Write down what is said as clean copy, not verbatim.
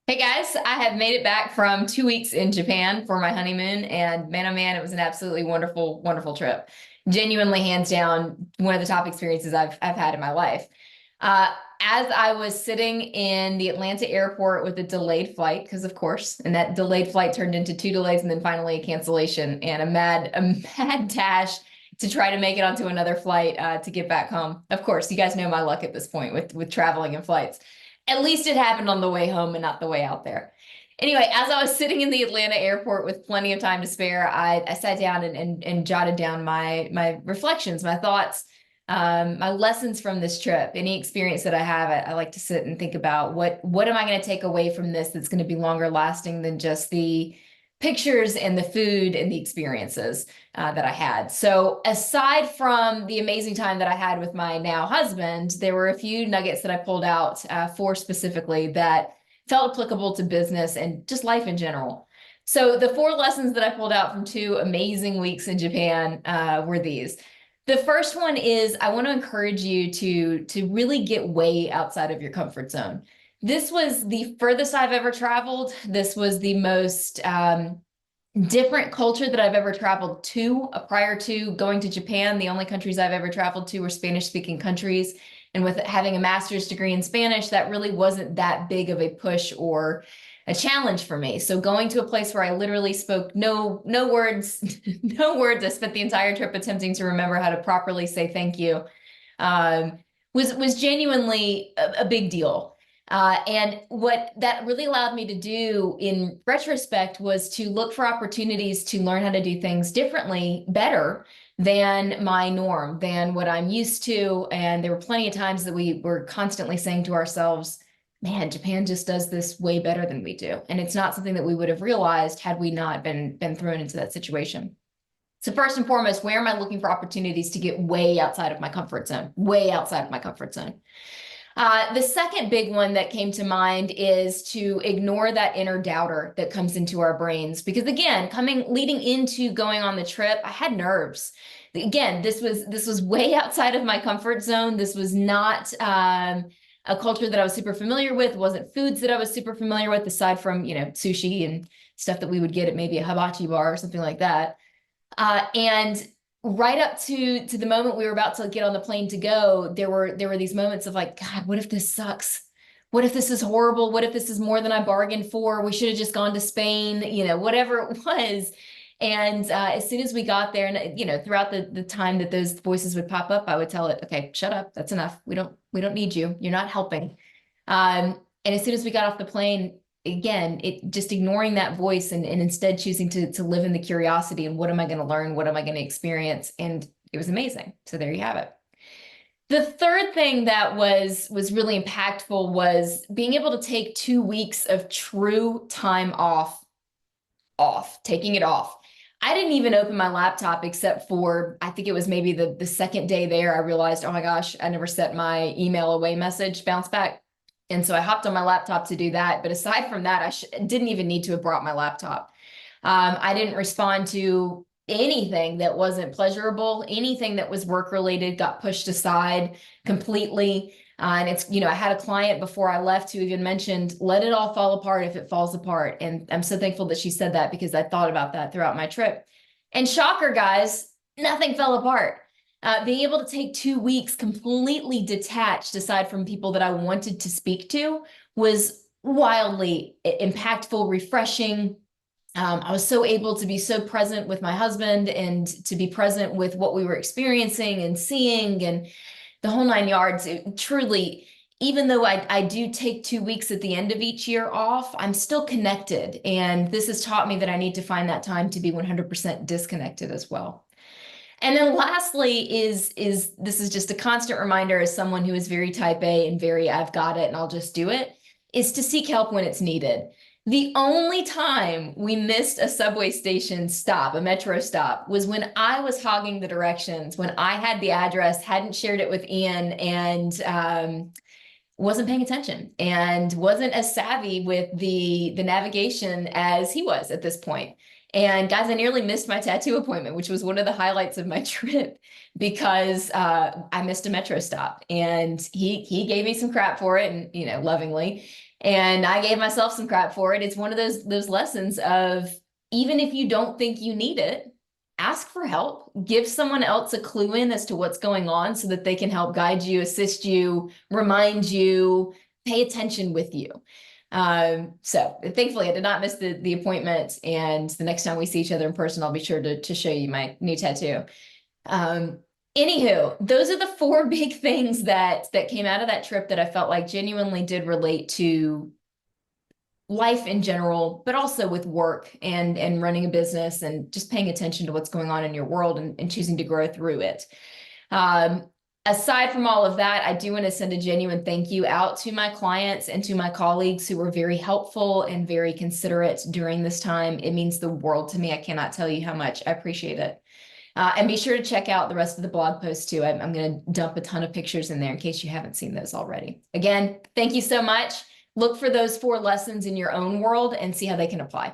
Hey guys, I have made it back from 2 weeks in Japan for my honeymoon, and man, oh man, it was an absolutely wonderful, wonderful trip. Genuinely, hands down, one of the top experiences I've had in my life. As I was sitting in the Atlanta airport with a delayed flight, because of course, and that delayed flight turned into two delays and then finally a cancellation and a mad dash to try to make it onto another flight to get back home. Of course, you guys know my luck at this point with traveling and flights. At least it happened on the way home and not the way out there. Anyway, as I was sitting in the Atlanta airport with plenty of time to spare, I sat down and jotted down my reflections, my thoughts, my lessons from this trip. Any experience that I have, I like to sit and think about what am I going to take away from this that's going to be longer lasting than just the pictures and the food and the experiences that I had. So aside from the amazing time that I had with my now husband, there were a few nuggets that I pulled out for specifically that felt applicable to business and just life in general. So the four lessons that I pulled out from 2 amazing weeks in Japan were these. The first one is I want to encourage you to really get way outside of your comfort zone. This was the furthest I've ever traveled. This was the most different culture that I've ever traveled to. Prior to going to Japan, the only countries I've ever traveled to were Spanish-speaking countries. And with having a master's degree in Spanish, that really wasn't that big of a push or a challenge for me. So going to a place where I literally spoke no words, no words. I spent the entire trip attempting to remember how to properly say thank you. Was genuinely a big deal. And what that really allowed me to do in retrospect was to look for opportunities to learn how to do things differently, better than my norm, than what I'm used to. And there were plenty of times that we were constantly saying to ourselves, man, Japan just does this way better than we do. And it's not something that we would have realized had we not been thrown into that situation. So first and foremost, where am I looking for opportunities to get way outside of my comfort zone, way outside of my comfort zone? The second big one that came to mind is to ignore that inner doubter that comes into our brains. Because again, leading into going on the trip, I had nerves. Again, this was way outside of my comfort zone. This was not a culture that I was super familiar with. It wasn't foods that I was super familiar with, aside from, sushi and stuff that we would get at maybe a hibachi bar or something like that. And right up to the moment we were about to get on the plane to go, there were these moments of like, God, what if this sucks? What if this is horrible? What if this is more than I bargained for? We should have just gone to Spain, whatever it was. And as soon as we got there, and throughout the time that those voices would pop up, I would tell it, okay, shut up, that's enough. We don't need you. You're not helping. And as soon as we got off the plane, again, it just ignoring that voice and instead choosing to live in the curiosity and what am I going to learn? What am I going to experience? And it was amazing. So there you have it. The third thing that was really impactful was being able to take 2 weeks of true time off, taking it off. I didn't even open my laptop except for, I think it was maybe the second day there, I realized, oh my gosh, I never set my email away message bounce back. And so I hopped on my laptop to do that. But aside from that, I didn't even need to have brought my laptop. I didn't respond to anything that wasn't pleasurable. Anything that was work related got pushed aside completely. And it's, I had a client before I left who even mentioned, let it all fall apart if it falls apart. And I'm so thankful that she said that because I thought about that throughout my trip. And shocker, guys, nothing fell apart. Being able to take 2 weeks completely detached, aside from people that I wanted to speak to, was wildly impactful, refreshing. I was so able to be so present with my husband and to be present with what we were experiencing and seeing and the whole nine yards. It truly, even though I do take 2 weeks at the end of each year off, I'm still connected. And this has taught me that I need to find that time to be 100% disconnected as well. And then lastly is this is just a constant reminder as someone who is very type A and very I've got it and I'll just do it, is to seek help when it's needed. The only time we missed a subway station stop, a metro stop, was when I was hogging the directions, when I had the address, hadn't shared it with Ian, and wasn't paying attention and wasn't as savvy with the navigation as he was at this point. And guys, I nearly missed my tattoo appointment, which was one of the highlights of my trip because I missed a metro stop, and he gave me some crap for it, and lovingly, and I gave myself some crap for it. It's one of those lessons of, even if you don't think you need it, ask for help. Give someone else a clue in as to what's going on so that they can help guide you, assist you, remind you, pay attention with you. So thankfully I did not miss the appointment, and the next time we see each other in person, I'll be sure to show you my new tattoo. Anywho, those are the four big things that came out of that trip that I felt like genuinely did relate to life in general, but also with work and running a business and just paying attention to what's going on in your world, and choosing to grow through it. Aside from all of that, I do want to send a genuine thank you out to my clients and to my colleagues who were very helpful and very considerate during this time. It means the world to me. I cannot tell you how much I appreciate it. And be sure to check out the rest of the blog post too. I'm going to dump a ton of pictures in there in case you haven't seen those already. Again, thank you so much. Look for those 4 lessons in your own world and see how they can apply.